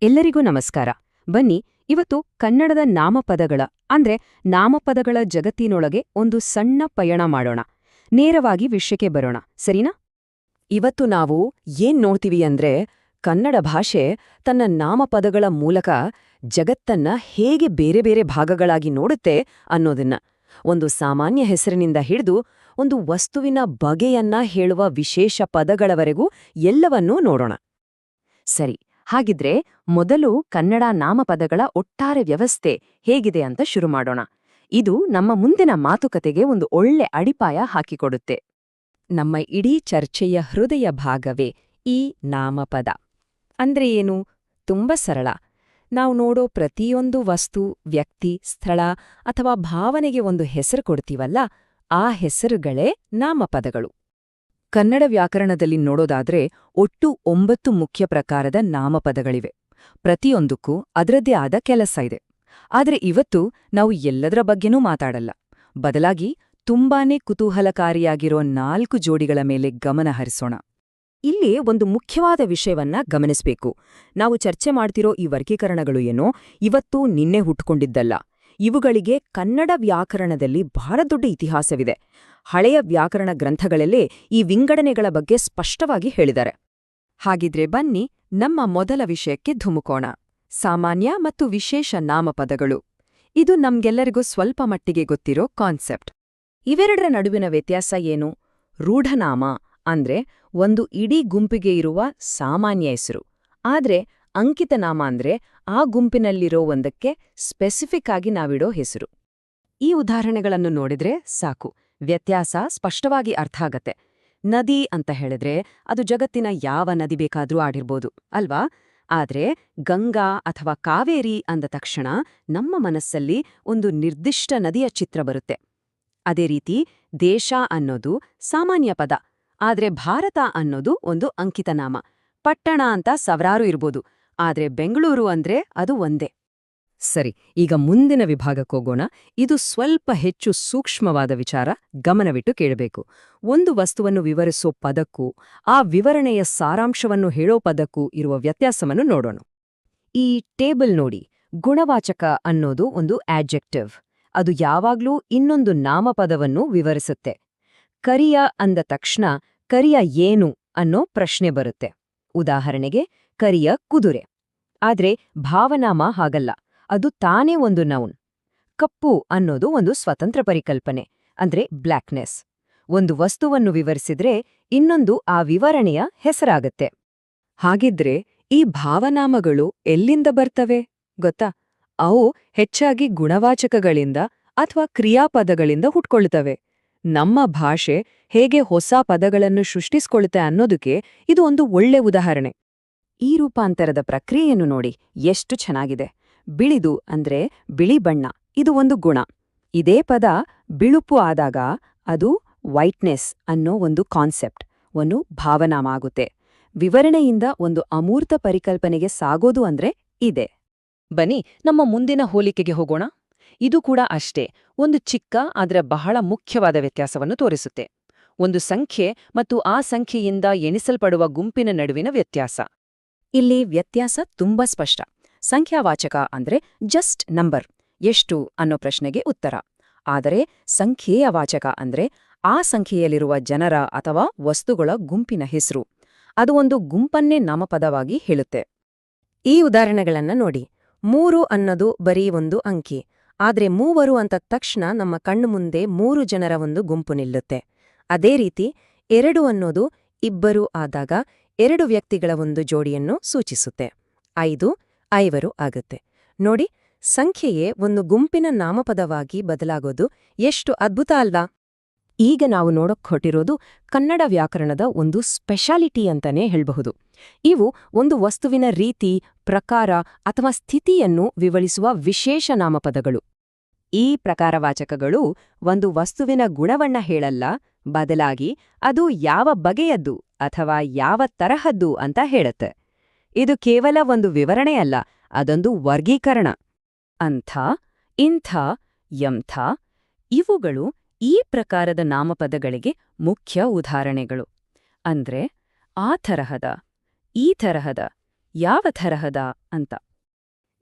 ಎಲ್ಲರಿಗೂ ನಮಸ್ಕಾರ. ಬನ್ನಿ, ಇವತ್ತು ಕನ್ನಡದ ನಾಮಪದಗಳ ನಾಮಪದಗಳ ಜಗತ್ತಿನೊಳಗೆ ಒಂದು ಸಣ್ಣ ಪಯಣ ಮಾಡೋಣ. ನೇರವಾಗಿ ವಿಷಯಕ್ಕೆ ಬರೋಣ, ಸರಿನಾ? ಇವತ್ತು ನಾವು ಏನ್ ನೋಡ್ತೀವಿ ಅಂದ್ರೆ, ಕನ್ನಡ ಭಾಷೆ ತನ್ನ ನಾಮಪದಗಳ ಮೂಲಕ ಜಗತ್ತನ್ನ ಹೇಗೆ ಬೇರೆ ಬೇರೆ ಭಾಗಗಳಾಗಿ ನೋಡುತ್ತೆ ಅನ್ನೋದನ್ನ. ಒಂದು ಸಾಮಾನ್ಯ ಹೆಸರಿನಿಂದ ಹಿಡಿದು ಒಂದು ವಸ್ತುವಿನ ಬಗೆಯನ್ನ ಹೇಳುವ ವಿಶೇಷ ಪದಗಳವರೆಗೂ ಎಲ್ಲವನ್ನೂ ನೋಡೋಣ. ಸರಿ, ಹಾಗಿದ್ರೆ ಮೊದಲು ಕನ್ನಡ ನಾಮಪದಗಳ ಒಟ್ಟಾರೆ ವ್ಯವಸ್ಥೆ ಹೇಗಿದೆ ಅಂತ ಶುರು ಮಾಡೋಣ. ಇದು ನಮ್ಮ ಮುಂದಿನ ಮಾತುಕತೆಗೆ ಒಂದು ಒಳ್ಳೆ ಅಡಿಪಾಯ ಹಾಕಿಕೊಡುತ್ತೆ. ನಮ್ಮ ಇಡೀ ಚರ್ಚೆಯ ಹೃದಯ ಭಾಗವೇ ಈ ನಾಮಪದ. ಅಂದ್ರೆ ಏನು? ತುಂಬ ಸರಳ. ನಾವು ನೋಡೋ ಪ್ರತಿಯೊಂದು ವಸ್ತು, ವ್ಯಕ್ತಿ, ಸ್ಥಳ ಅಥವಾ ಭಾವನೆಗೆ ಒಂದು ಹೆಸರು ಕೊಡ್ತೀವಲ್ಲ, ಆ ಹೆಸರುಗಳೇ ನಾಮಪದಗಳು. ಕನ್ನಡ ವ್ಯಾಕರಣದಲ್ಲಿ ನೋಡೋದಾದ್ರೆ ಒಟ್ಟು 9 ಮುಖ್ಯ ಪ್ರಕಾರದ ನಾಮಪದಗಳಿವೆ. ಪ್ರತಿಯೊಂದಕ್ಕೂ ಅದರದ್ದೇ ಆದ ಕೆಲಸ ಇದೆ. ಆದರೆ ಇವತ್ತು ನಾವು ಎಲ್ಲದರ ಬಗ್ಗೆನೂ ಮಾತಾಡಲ್ಲ. ಬದಲಾಗಿ ತುಂಬಾನೇ ಕುತೂಹಲಕಾರಿಯಾಗಿರೋ 4 ಜೋಡಿಗಳ ಮೇಲೆ ಗಮನ ಹರಿಸೋಣ. ಇಲ್ಲಿ ಒಂದು ಮುಖ್ಯವಾದ ವಿಷಯವನ್ನ ಗಮನಿಸಬೇಕು. ನಾವು ಚರ್ಚೆ ಮಾಡ್ತಿರೋ ಈ ವರ್ಗೀಕರಣಗಳು ಏನೋ ಇವತ್ತು ನಿನ್ನೆ ಹುಟ್ಟುಕೊಂಡಿದ್ದಲ್ಲ. ಇವುಗಳಿಗೆ ಕನ್ನಡ ವ್ಯಾಕರಣದಲ್ಲಿ ಬಹಳ ದೊಡ್ಡ ಇತಿಹಾಸವಿದೆ. ಹಳೆಯ ವ್ಯಾಕರಣ ಗ್ರಂಥಗಳಲ್ಲೇ ಈ ವಿಂಗಡಣೆಗಳ ಬಗ್ಗೆ ಸ್ಪಷ್ಟವಾಗಿ ಹೇಳಿದ್ದಾರೆ. ಹಾಗಿದ್ರೆ ಬನ್ನಿ, ನಮ್ಮ ಮೊದಲ ವಿಷಯಕ್ಕೆ ಧುಮುಕೋಣ. ಸಾಮಾನ್ಯ ಮತ್ತು ವಿಶೇಷ ನಾಮಪದಗಳು. ಇದು ನಮ್ಗೆಲ್ಲರಿಗೂ ಸ್ವಲ್ಪ ಮಟ್ಟಿಗೆ ಗೊತ್ತಿರೋ ಕಾನ್ಸೆಪ್ಟ್. ಇವೆರಡರ ನಡುವಿನ ವ್ಯತ್ಯಾಸ ಏನು? ರೂಢನಾಮ ಅಂದ್ರೆ ಒಂದು ಇಡೀ ಗುಂಪಿಗೆ ಇರುವ ಸಾಮಾನ್ಯ ಹೆಸರು. ಆದ್ರೆ ಅಂಕಿತನಾಮ ಅಂದ್ರೆ ಆ ಗುಂಪಿನಲ್ಲಿರೋ ಒಂದಕ್ಕೆ ಸ್ಪೆಸಿಫಿಕ್ ಆಗಿ ನಾವಿಡೋ ಹೆಸರು. ಈ ಉದಾಹರಣೆಗಳನ್ನು ನೋಡಿದ್ರೆ ಸಾಕು, ವ್ಯತ್ಯಾಸ ಸ್ಪಷ್ಟವಾಗಿ ಅರ್ಥ ಆಗತ್ತೆ. ನದಿ ಅಂತ ಹೇಳಿದ್ರೆ ಅದು ಜಗತ್ತಿನ ಯಾವ ನದಿ ಬೇಕಾದ್ರೂ ಆಡಿರ್ಬೋದು, ಅಲ್ವಾ? ಆದ್ರೆ ಗಂಗಾ ಅಥವಾ ಕಾವೇರಿ ಅಂದ ತಕ್ಷಣ ನಮ್ಮ ಮನಸ್ಸಲ್ಲಿ ಒಂದು ನಿರ್ದಿಷ್ಟ ನದಿಯ ಚಿತ್ರ ಬರುತ್ತೆ. ಅದೇ ರೀತಿ ದೇಶ ಅನ್ನೋದು ಸಾಮಾನ್ಯ ಪದ, ಆದ್ರೆ ಭಾರತ ಅನ್ನೋದು ಒಂದು ಅಂಕಿತನಾಮ. ಪಟ್ಟಣ ಅಂತ ಸಾವಿರಾರು ಇರ್ಬೋದು, ಆದ್ರೆ ಬೆಂಗಳೂರು ಅಂದ್ರೆ ಅದು ಒಂದೇ. ಸರಿ, ಈಗ ಮುಂದಿನ ವಿಭಾಗಕ್ಕೋಗೋಣ. ಇದು ಸ್ವಲ್ಪ ಹೆಚ್ಚು ಸೂಕ್ಷ್ಮವಾದ ವಿಚಾರ, ಗಮನವಿಟ್ಟು ಕೇಳಬೇಕು. ಒಂದು ವಸ್ತುವನ್ನು ವಿವರಿಸೋ ಪದಕ್ಕೂ ಆ ವಿವರಣೆಯ ಸಾರಾಂಶವನ್ನು ಹೇಳೋ ಪದಕ್ಕೂ ಇರುವ ವ್ಯತ್ಯಾಸವನ್ನು ನೋಡೋಣ. ಈ ಟೇಬಲ್ ನೋಡಿ, ಗುಣವಾಚಕ ಅನ್ನೋದು ಒಂದು ಆಡ್ಜೆಕ್ಟಿವ್. ಅದು ಯಾವಾಗ್ಲೂ ಇನ್ನೊಂದು ನಾಮಪದವನ್ನು ವಿವರಿಸುತ್ತೆ. ಕರಿಯ ಅಂದ ತಕ್ಷಣ ಕರಿಯ ಏನು ಅನ್ನೋ ಪ್ರಶ್ನೆ ಬರುತ್ತೆ. ಉದಾಹರಣೆಗೆ ಕರಿಯ ಕುದುರೆ. ಆದ್ರೆ ಭಾವನಾಮ ಹಾಗಲ್ಲ, ಅದು ತಾನೇ ಒಂದು ನೌನ್. ಕಪ್ಪು ಅನ್ನೋದು ಒಂದು ಸ್ವತಂತ್ರ ಪರಿಕಲ್ಪನೆ, ಅಂದ್ರೆ ಬ್ಲ್ಯಾಕ್ನೆಸ್. ಒಂದು ವಸ್ತುವನ್ನು ವಿವರಿಸಿದ್ರೆ ಇನ್ನೊಂದು ಆ ವಿವರಣೆಯ ಹೆಸರಾಗತ್ತೆ. ಹಾಗಿದ್ರೆ ಈ ಭಾವನಾಮಗಳು ಎಲ್ಲಿಂದ ಬರ್ತವೆ ಗೊತ್ತಾ? ಅವು ಹೆಚ್ಚಾಗಿ ಗುಣವಾಚಕಗಳಿಂದ ಅಥವಾ ಕ್ರಿಯಾಪದಗಳಿಂದ ಹುಟ್ಕೊಳ್ತವೆ. ನಮ್ಮ ಭಾಷೆ ಹೇಗೆ ಹೊಸ ಪದಗಳನ್ನು ಸೃಷ್ಟಿಸ್ಕೊಳುತ್ತೆ ಅನ್ನೋದಕ್ಕೆ ಇದು ಒಂದು ಒಳ್ಳೆ ಉದಾಹರಣೆ. ಈ ರೂಪಾಂತರದ ಪ್ರಕ್ರಿಯೆಯನ್ನು ನೋಡಿ, ಎಷ್ಟು ಚೆನ್ನಾಗಿದೆ. ಬಿಳಿದು ಅಂದ್ರೆ ಬಿಳಿ ಬಣ್ಣ, ಇದು ಒಂದು ಗುಣ. ಇದೇ ಪದ ಬಿಳುಪು ಆದಾಗ ಅದು ವೈಟ್ನೆಸ್ ಅನ್ನೋ ಒಂದು ಕಾನ್ಸೆಪ್ಟ್, ಒಂದು ಭಾವನಾಮ ಆಗುತ್ತೆ. ವಿವರಣೆಯಿಂದ ಒಂದು ಅಮೂರ್ತ ಪರಿಕಲ್ಪನೆಗೆ ಸಾಗೋದು ಅಂದ್ರೆ ಇದೆ. ಬನ್ನಿ ನಮ್ಮ ಮುಂದಿನ ಹೋಲಿಕೆಗೆ ಹೋಗೋಣ. ಇದು ಕೂಡ ಅಷ್ಟೇ, ಒಂದು ಚಿಕ್ಕ ಆದ್ರೆ ಬಹಳ ಮುಖ್ಯವಾದ ವ್ಯತ್ಯಾಸವನ್ನು ತೋರಿಸುತ್ತೆ. ಒಂದು ಸಂಖ್ಯೆ ಮತ್ತು ಆ ಸಂಖ್ಯೆಯಿಂದ ಎಣಿಸಲ್ಪಡುವ ಗುಂಪಿನ ನಡುವಿನ ವ್ಯತ್ಯಾಸ. ಇಲ್ಲಿ ವ್ಯತ್ಯಾಸ ತುಂಬಾ ಸ್ಪಷ್ಟ. ಸಂಖ್ಯಾವಾಚಕ ಅಂದ್ರೆ ಜಸ್ಟ್ ನಂಬರ್, ಎಷ್ಟು ಅನ್ನೋ ಪ್ರಶ್ನೆಗೆ ಉತ್ತರ. ಆದರೆ ಸಂಖ್ಯೇಯ ವಾಚಕ ಅಂದ್ರೆ ಆ ಸಂಖ್ಯೆಯಲ್ಲಿರುವ ಜನರ ಅಥವಾ ವಸ್ತುಗಳ ಗುಂಪಿನ ಹೆಸರು. ಅದು ಒಂದು ಗುಂಪನ್ನೇ ನಾಮಪದವಾಗಿ ಹೇಳುತ್ತೆ. ಈ ಉದಾಹರಣೆಗಳನ್ನ ನೋಡಿ. 3 ಅನ್ನೋದು ಬರೀ ಒಂದು ಅಂಕಿ, ಆದ್ರೆ ಮೂವರು ಅಂತ ತಕ್ಷಣ ನಮ್ಮ ಕಣ್ಣು ಮುಂದೆ 3 ಜನರ ಒಂದು ಗುಂಪು ನಿಲ್ಲುತ್ತೆ. ಅದೇ ರೀತಿ 2 ಅನ್ನೋದು ಇಬ್ಬರು ಆದಾಗ 2 ವ್ಯಕ್ತಿಗಳ ಒಂದು ಜೋಡಿಯನ್ನು ಸೂಚಿಸುತ್ತೆ. 5 5 ಆಗುತ್ತೆ. ನೋಡಿ, ಸಂಖ್ಯೆಯೇ ಒಂದು ಗುಂಪಿನ ನಾಮಪದವಾಗಿ ಬದಲಾಗೋದು ಎಷ್ಟು ಅದ್ಭುತ ಅಲ್ವಾ? ಈಗ ನಾವು ನೋಡಕ್ ಹೊಟ್ಟಿರೋದು ಕನ್ನಡ ವ್ಯಾಕರಣದ ಒಂದು ಸ್ಪೆಷಾಲಿಟಿ ಅಂತಾನೆ ಹೇಳ್ಬಹುದು. ಇವು ಒಂದು ವಸ್ತುವಿನ ರೀತಿ, ಪ್ರಕಾರ ಅಥವಾ ಸ್ಥಿತಿಯನ್ನು ವಿವರಿಸುವ ವಿಶೇಷ ನಾಮಪದಗಳು. ಈ ಪ್ರಕಾರವಾಚಕಗಳು ಒಂದು ವಸ್ತುವಿನ ಗುಣವನ್ನ ಹೇಳಲ್ಲ, ಬದಲಾಗಿ ಅದು ಯಾವ ಬಗೆಯದ್ದು ಅಥವಾ ಯಾವ ತರಹದ್ದು ಅಂತ ಹೇಳುತ್ತೆ. ಇದು ಕೇವಲ ಒಂದು ವಿವರಣೆಯಲ್ಲ, ಅದೊಂದು ವರ್ಗೀಕರಣ. ಅಂಥ, ಇಂಥ, ಯಂಥ ಇವುಗಳು ಈ ಪ್ರಕಾರದ ನಾಮಪದಗಳಿಗೆ ಮುಖ್ಯ ಉದಾಹರಣೆಗಳು. ಅಂದ್ರೆ ಆ ತರಹದ, ಈ ತರಹದ, ಯಾವ ತರಹದ ಅಂತ.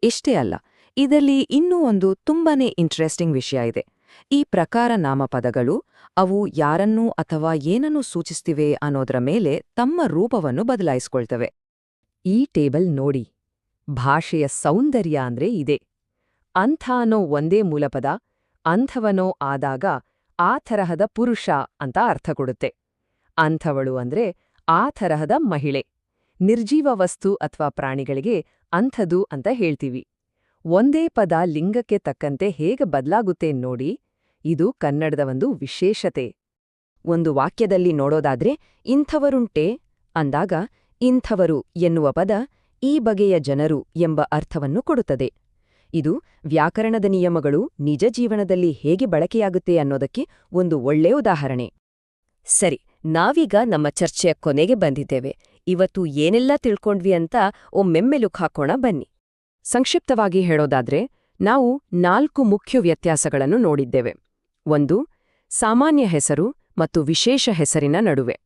ಇಷ್ಟೇ ಅಲ್ಲ, ಇದರಲ್ಲಿ ಇನ್ನೂ ಒಂದು ತುಂಬಾನೇ ಇಂಟ್ರೆಸ್ಟಿಂಗ್ ವಿಷಯ ಇದೆ. ಈ ಪ್ರಕಾರ ನಾಮಪದಗಳು ಅವು ಯಾರನ್ನೂ ಅಥವಾ ಏನನ್ನು ಸೂಚಿಸ್ತಿವೆ ಅನ್ನೋದರ ಮೇಲೆ ತಮ್ಮ ರೂಪವನ್ನು ಬದಲಾಯಿಸ್ಕೊಳ್ತವೆ. ಈ ಟೇಬಲ್ ನೋಡಿ. ಭಾಷೆಯ ಸೌಂದರ್ಯ ಅಂದ್ರೆ ಇದೆ. ಅಂಥ ಅನ್ನೋ ಒಂದೇ ಮೂಲಪದ ಅಂಥವನೋ ಆದಾಗ ಆ ತರಹದ ಪುರುಷ ಅಂತ ಅರ್ಥ ಕೊಡುತ್ತೆ. ಅಂಥವಳು ಅಂದ್ರೆ ಆ ತರಹದ ಮಹಿಳೆ. ನಿರ್ಜೀವ ವಸ್ತು ಅಥವಾ ಪ್ರಾಣಿಗಳಿಗೆ ಅಂಥದು ಅಂತ ಹೇಳ್ತೀವಿ. ಒಂದೇ ಪದ ಲಿಂಗಕ್ಕೆ ತಕ್ಕಂತೆ ಹೇಗೆ ಬದಲಾಗುತ್ತೆ ನೋಡಿ. ಇದು ಕನ್ನಡದ ಒಂದು ವಿಶೇಷತೆ. ಒಂದು ವಾಕ್ಯದಲ್ಲಿ ನೋಡೋದಾದ್ರೆ ಇಂಥವರುಂಟೆ ಅಂದಾಗ ಇಂಥವರು ಎನ್ನುವ ಪದ ಈ ಬಗೆಯ ಜನರು ಎಂಬ ಅರ್ಥವನ್ನು ಕೊಡುತ್ತದೆ. ಇದು ವ್ಯಾಕರಣದ ನಿಯಮಗಳು ನಿಜ ಜೀವನದಲ್ಲಿ ಹೇಗೆ ಬಳಕೆಯಾಗುತ್ತೆ ಅನ್ನೋದಕ್ಕೆ ಒಂದು ಒಳ್ಳೆ ಉದಾಹರಣೆ. ಸರಿ, ನಾವೀಗ ನಮ್ಮ ಚರ್ಚೆಯ ಕೊನೆಗೆ ಬಂದಿದ್ದೇವೆ. ಇವತ್ತು ಏನೆಲ್ಲ ತಿಳ್ಕೊಂಡ್ವಿ ಅಂತ ಒಮ್ಮೆಮ್ಮೆಲುಕ್ ಹಾಕೋಣ ಬನ್ನಿ. ಸಂಕ್ಷಿಪ್ತವಾಗಿ ಹೇಳೋದಾದ್ರೆ ನಾವು 4 ಮುಖ್ಯ ವ್ಯತ್ಯಾಸಗಳನ್ನು ನೋಡಿದ್ದೇವೆ. 1. ಸಾಮಾನ್ಯ ಹೆಸರು ಮತ್ತು ವಿಶೇಷ ಹೆಸರಿನ ನಡುವೆ.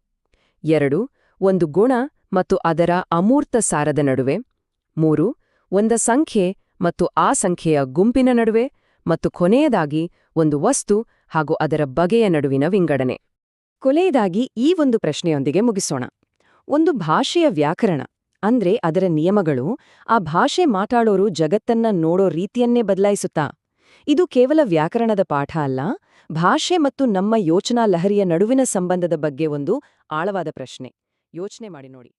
2. ಒಂದು ಗುಣ ಮತ್ತು ಅದರ ಅಮೂರ್ತ ಸಾರದ ನಡುವೆ. 3. ಒಂದು ಸಂಖ್ಯೆ ಮತ್ತು ಆ ಸಂಖ್ಯೆಯ ಗುಂಪಿನ ನಡುವೆ. ಮತ್ತು ಕೊನೆಯದಾಗಿ ಒಂದು ವಸ್ತು ಹಾಗೂ ಅದರ ಬಗೆಯ ನಡುವಿನ ವಿಂಗಡಣೆ. ಕೊನೆಯದಾಗಿ ಈ ಒಂದು ಪ್ರಶ್ನೆಯೊಂದಿಗೆ ಮುಗಿಸೋಣ. ಒಂದು ಭಾಷೆಯ ವ್ಯಾಕರಣ ಅಂದ್ರೆ ಅದರ ನಿಯಮಗಳು ಆ ಭಾಷೆ ಮಾತಾಡೋರು ಜಗತ್ತನ್ನ ನೋಡೋ ರೀತಿಯನ್ನೇ ಬದಲಾಯಿಸುತ್ತಾ? ಇದು ಕೇವಲ ವ್ಯಾಕರಣದ ಪಾಠ ಅಲ್ಲ, ಭಾಷೆ ಮತ್ತು ನಮ್ಮ ಯೋಚನಾ ಲಹರಿಯ ನಡುವಿನ ಸಂಬಂಧದ ಬಗ್ಗೆ ಒಂದು ಆಳವಾದ ಪ್ರಶ್ನೆ. ಯೋಚನೆ ಮಾಡಿ ನೋಡಿ.